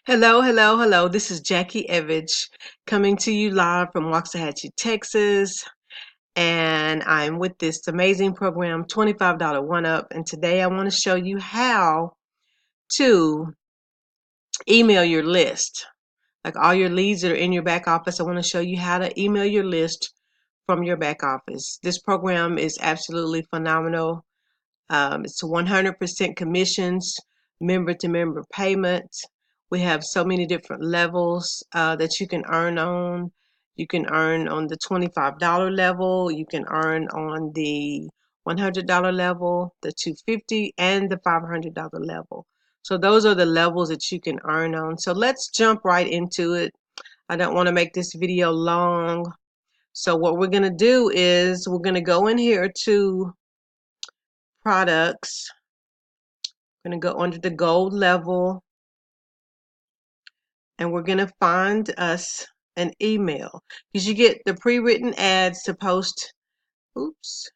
Hello, hello, hello. This is Jackie Evich coming to you live from Waxahachie, Texas. And I'm with this amazing program, $25 One Up. And today I want to show you how to email your list. Like all your leads that are in your back office, I want to show you how to email your list from your back office. This program is absolutely phenomenal. It's 100% commissions, member to member payments. We have so many different levels that you can earn on. You can earn on the $25 level. You can earn on the $100 level, the $250, and the $500 level. So those are the levels that you can earn on. So let's jump right into it. I don't want to make this video long. So what we're going to do is we're going to go in here to products. Going to go under the gold level and we're going to find us an email because you get the pre-written ads to post. Oops.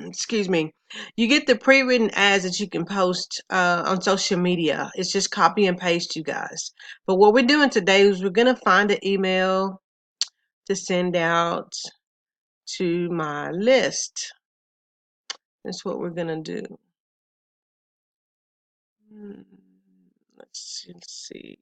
Excuse me. You get the pre-written ads that you can post on social media. It's just copy and paste, you guys. But what we're doing today is we're going to find an email to send out to my list. That's what we're going to do. Let's see.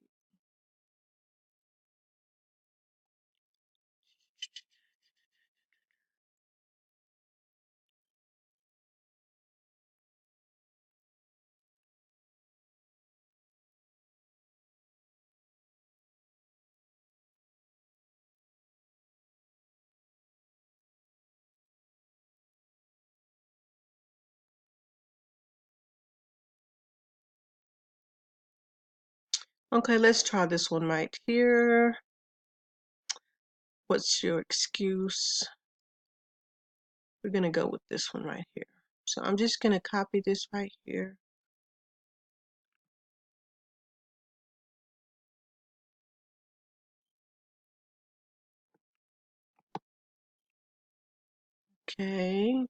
Okay, let's try this one right here. What's your excuse? We're going to go with this one right here. So I'm just going to copy this right here. Okay.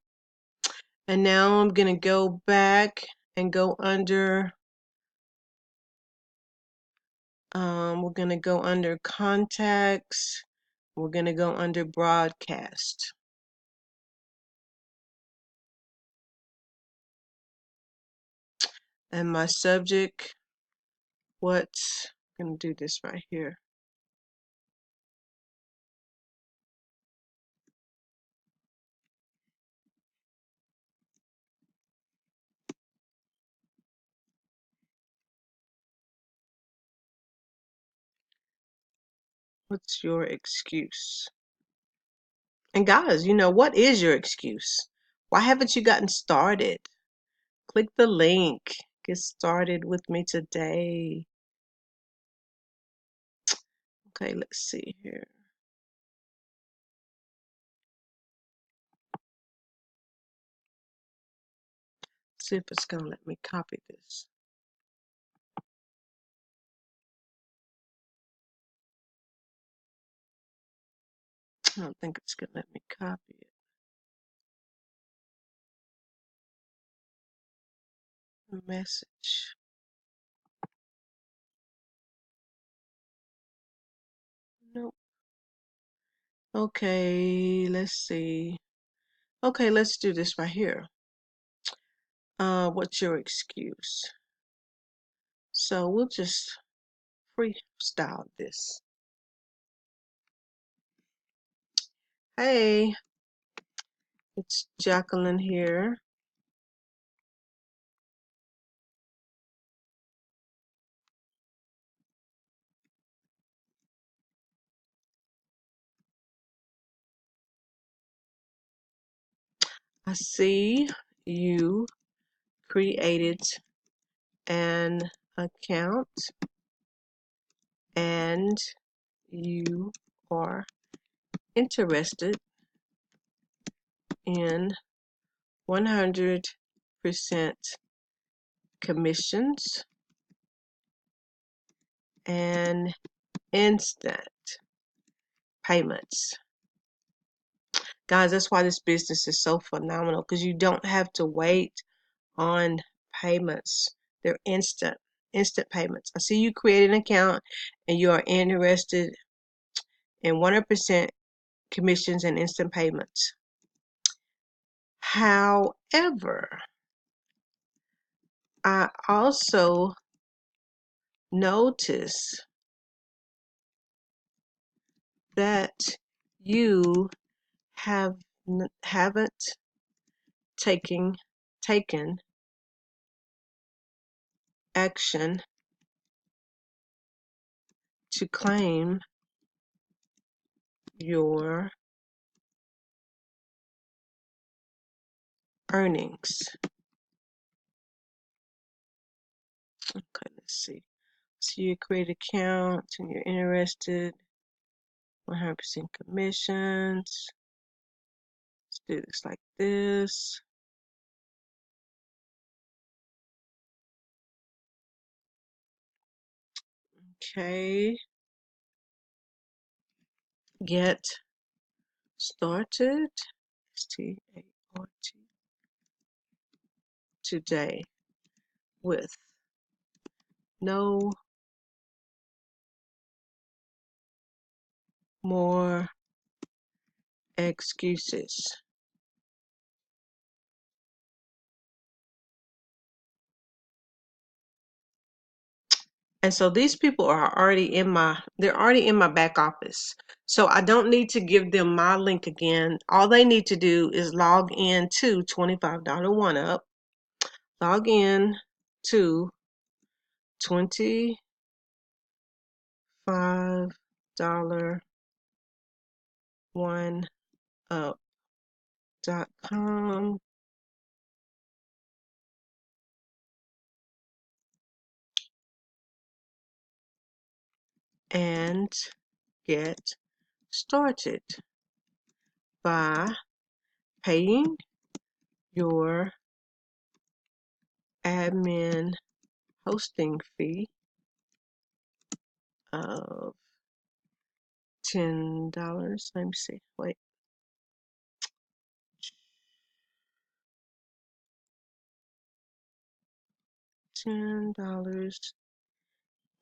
And now I'm going to go back and go under, we're going to go under contacts. We're going to go under broadcast. And my subject, I'm going to do this right here. What's your excuse? And guys, what is your excuse? Why haven't you gotten started? Click the link. Get started with me today. Okay, let's see here. See if it's going to let me copy this. I don't think it's going to let me copy it. Message. Nope. Okay, let's see. Okay, let's do this right here. What's your excuse? So we'll just freestyle this. Hey, it's Jacqueline here. I see you created an account and you are interested in 100% commissions and instant payments. Guys, that's why this business is so phenomenal, because you don't have to wait on payments. They're instant payments. I see you created an account and you are interested in 100% commissions and instant payments. However, I also notice that you haven't taken action to claim your earnings. Okay, let's see. So you create account and you're interested 100% commissions. Let's do this like this. Okay. Get started. START today with no more excuses. And so these people are already they're already in my back office. So I don't need to give them my link again. All they need to do is log in to $25 1UP. Log in to $25 1UP.com and get started by paying your admin hosting fee of $10. Let me see. Wait. $10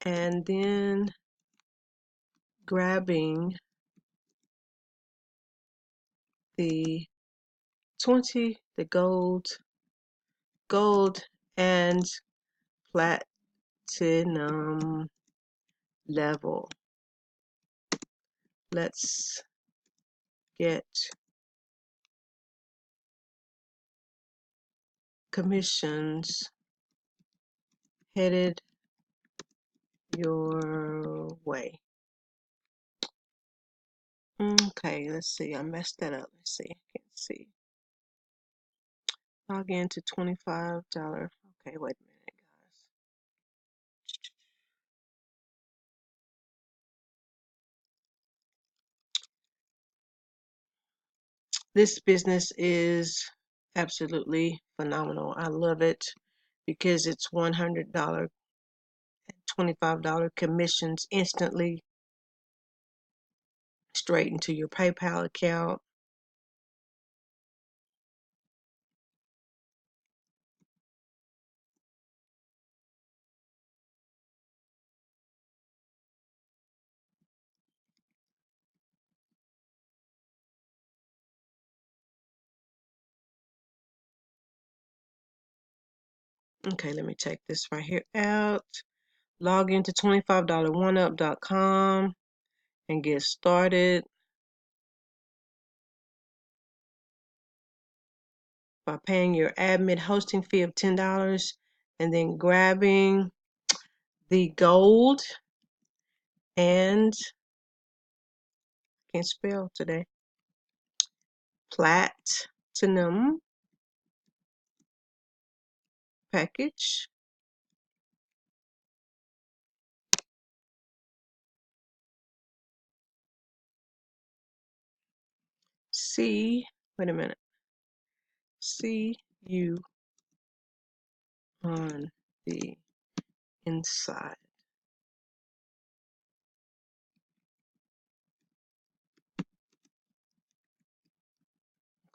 and then grabbing the the gold and platinum level. Let's get commissions headed your way. Okay, let's see. I messed that up. Let's see. I can't see. Log in to $25. Okay, wait a minute, guys. This business is absolutely phenomenal. I love it because it's $100, $25 commissions instantly straight into your PayPal account. Okay, let me take this right here out. Log into $25 1UP.com and get started by paying your admin hosting fee of $10 and then grabbing the gold and can't spell today platinum package. Wait a minute. See you on the inside.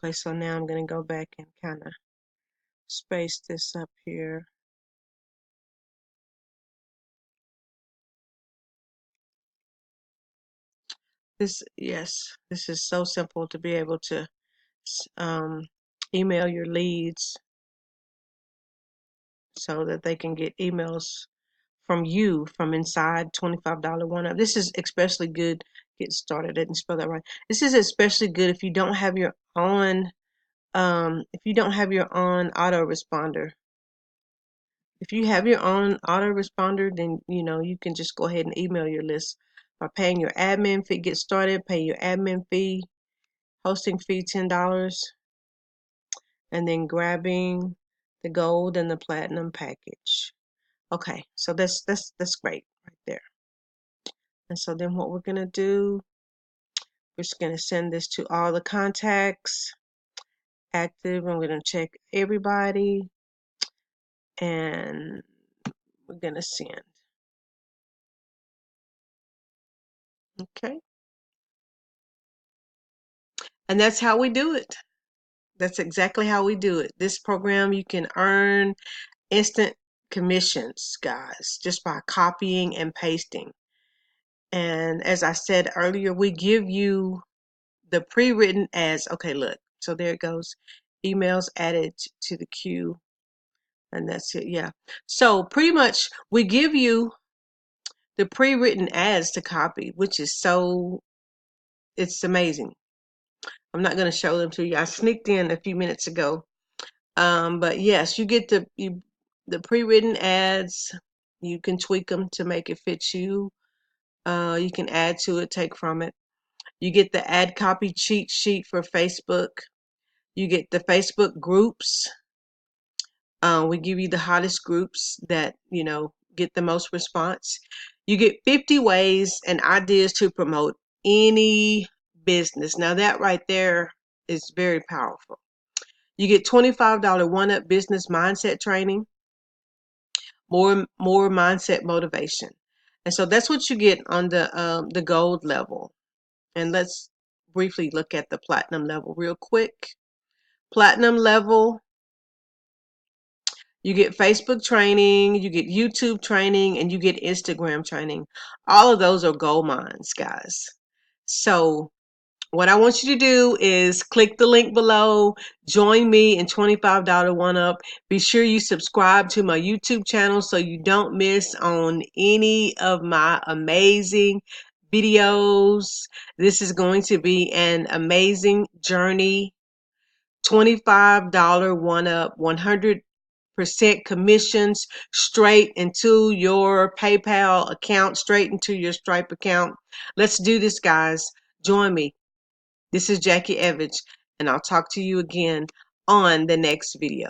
Okay, so now I'm going to go back and kind of space this up here. Yes, this is so simple to be able to um, email your leads so that they can get emails from you from inside $25 one up. This is especially good. Get started. I didn't spell that right. This is especially good if you don't have your own autoresponder. If you have your own autoresponder, then you can just go ahead and email your list by paying your admin fee. Get started, pay your admin fee, hosting fee $10, and then grabbing the gold and the platinum package. Okay, so that's great right there. And so then what we're gonna do, we're just gonna send this to all the contacts active. I'm gonna check everybody, and we're gonna send. Okay, and that's how we do it. That's exactly how we do it. This program, you can earn instant commissions, guys, just by copying and pasting. And as I said earlier, we give you the pre-written ads. Okay, look, so there it goes. Emails added to the queue, and that's it. Yeah, so pretty much we give you the pre-written ads to copy, which is it's amazing. I'm not going to show them to you. I sneaked in a few minutes ago. But yes, you get the pre-written ads. You can tweak them to make it fit you. You can add to it, take from it. You get the ad copy cheat sheet for Facebook. You get the Facebook groups. We give you the hottest groups that get the most response. You get 50 ways and ideas to promote any business. Now that right there is very powerful. You get $25 one-up business mindset training, more mindset motivation. And so that's what you get on the gold level. And let's briefly look at the platinum level real quick. Platinum level, you get Facebook training, you get YouTube training, and you get Instagram training. All of those are gold mines, guys. So what I want you to do is click the link below, join me in $25 one up. Be sure you subscribe to my YouTube channel so you don't miss on any of my amazing videos. This is going to be an amazing journey. $25 one up, 100% commissions straight into your PayPal account, straight into your Stripe account. Let's do this, guys. Join me. This is Jackie Evich, and I'll talk to you again on the next video.